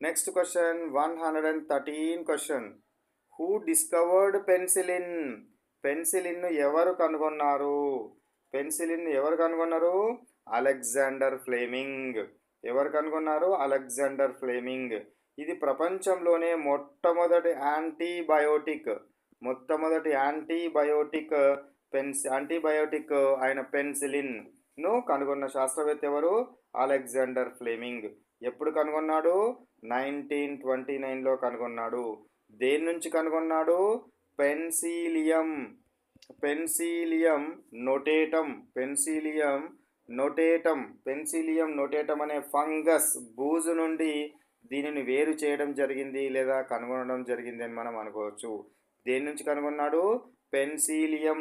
Next question 113 question. Who discovered penicillin? Penicillin ఎవరు కనుగొన్నారు? Penicillin ఎవరు కనుగొన్నారు? Alexander Fleming. ఎవరు కనుగొన్నారు? Alexander Fleming. ఇది ప్రపంచంలోనే మొట్టమొదటి యాంటీబయోటిక్. మొట్టమొదటి యాంటీబయోటిక్ అయిన పెన్సిలిన్ను కనుగొన్న శాస్త్రవేత్త ఎవరు? Alexander Fleming. ఎప్పుడు కనుగొన్నాడు? 1929లో కనుగొన్నాడు. దేని నుంచి కనుగొన్నాడు? పెన్సిలియం. పెన్సిలియం నోటేటం. పెన్సిలియం నోటేటం అనే ఫంగస్ బూజు నుండి దీనిని వేరు చేయడం జరిగింది లేదా కనుగొనడం జరిగింది అని మనం అనుకోవచ్చు. దేని నుంచి కనుగొన్నాడు? పెన్సిలియం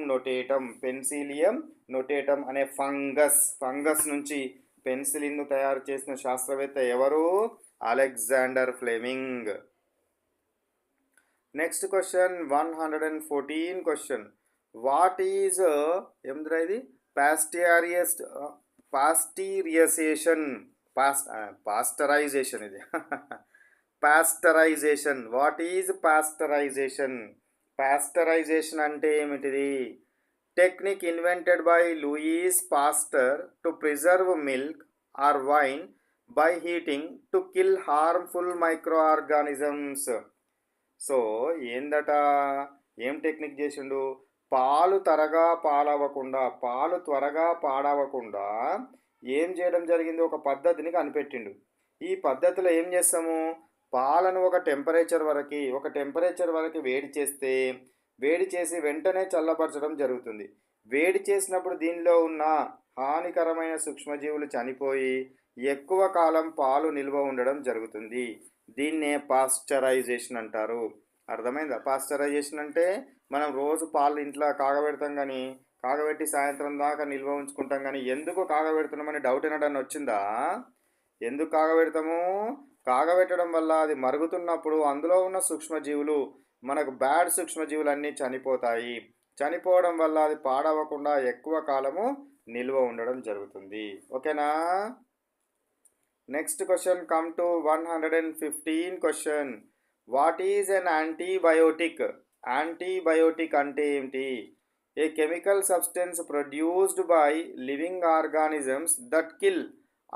నోటేటం అనే ఫంగస్ నుంచి పెన్సిలిన్ను తయారు చేసిన శాస్త్రవేత్త ఎవరు? Alexander Fleming. Next question 114 question. What is ఇది పాస్టరైజేషన్ ఇది pasteurization. What is pasteurization? Pasteurization అంటే ఏమిటిది? Technique invented by Louis Pasteur to preserve milk or wine by heating to kill harmful microorganisms. So ఏందట? ఏం technique చేసిండు? పాలు త్వరగా పాడవకుండా ఏం చేయడం జరిగింది? ఒక పద్ధతిని కనిపెట్టిండు. ఈ పద్ధతిలో ఏం చేస్తాము? పాలను ఒక టెంపరేచర్ వరకు వేడి చేసి వెంటనే చల్లబరచడం జరుగుతుంది. వేడి చేసినప్పుడు దీనిలో ఉన్న హానికరమైన సూక్ష్మజీవులు చనిపోయి ఎక్కువ కాలం పాలు నిల్వ ఉండడం జరుగుతుంది. దీన్నే పాస్చరైజేషన్ అంటారు. అర్థమైందా? పాస్చరైజేషన్ అంటే మనం రోజు పాలు ఇంట్లో కాగబెడతాం, కానీ కాగబెట్టి సాయంత్రం దాకా నిల్వ ఉంచుకుంటాం, కానీ ఎందుకు కాగబెడుతున్నామని డౌట్ ఏనాడన్నా వచ్చిందా? ఎందుకు కాగబెడతాము? కాగబెట్టడం వల్ల అది మరుగుతున్నప్పుడు అందులో ఉన్న సూక్ష్మజీవులు, మనకు బ్యాడ్ సూక్ష్మజీవులు అన్నీ చనిపోతాయి. చనిపోవడం వల్ల అది పాడవకుండా ఎక్కువ కాలము నిల్వ ఉండడం జరుగుతుంది. ఓకేనా? Next question come to 115 question. What is an antibiotic? Antibiotic అంటే ఏమిటి? A chemical substance produced by living organisms that kill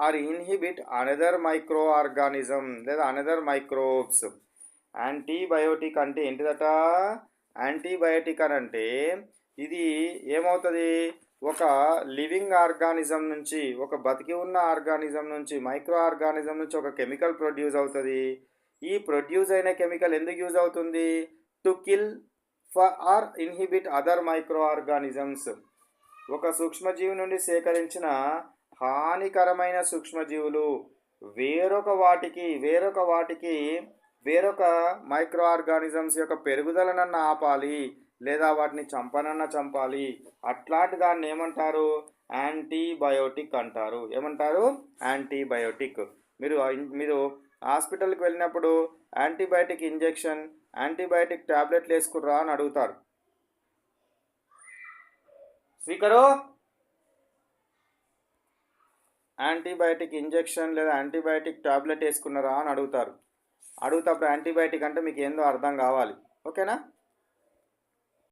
or inhibit another microorganism లేదా అనదర్ మైక్రోబ్స్. యాంటీబయోటిక్ అంటే ఏంటిదట? యాంటీబయోటిక్ అని అంటే ఇది ఏమవుతుంది? ఒక లివింగ్ ఆర్గానిజం నుంచి, ఒక బతికి ఉన్న ఆర్గానిజం నుంచి, మైక్రో ఆర్గానిజం నుంచి ఒక కెమికల్ ప్రొడ్యూస్ అవుతుంది. ఈ ప్రొడ్యూస్ అయిన కెమికల్ ఎందుకు యూజ్ అవుతుంది? To kill or inhibit other microorganisms. ఒక సూక్ష్మజీవి నుండి సేకరించిన హానికరమైన సూక్ష్మజీవులు వేరొక మైక్రో ఆర్గానిజమ్స్ యొక్క పెరుగుదలనన్న ఆపాలి లేదా వాటిని చంపాలి. అట్లాంటి దాన్ని ఏమంటారు? యాంటీబయోటిక్ అంటారు. ఏమంటారు? యాంటీబయోటిక్. మీరు హాస్పిటల్కి వెళ్ళినప్పుడు యాంటీబయాటిక్ ఇంజెక్షన్, యాంటీబయాటిక్ టాబ్లెట్లు వేసుకుర్రా అని అడుగుతారు. స్పీకరు యాంటీబయాటిక్ ఇంజెక్షన్ లేదా యాంటీబయాటిక్ టాబ్లెట్ వేసుకున్నారా అని అడుగుతారు. అప్పుడు యాంటీబయాటిక్ అంటే మీకు ఏందో అర్థం కావాలి. ఓకేనా?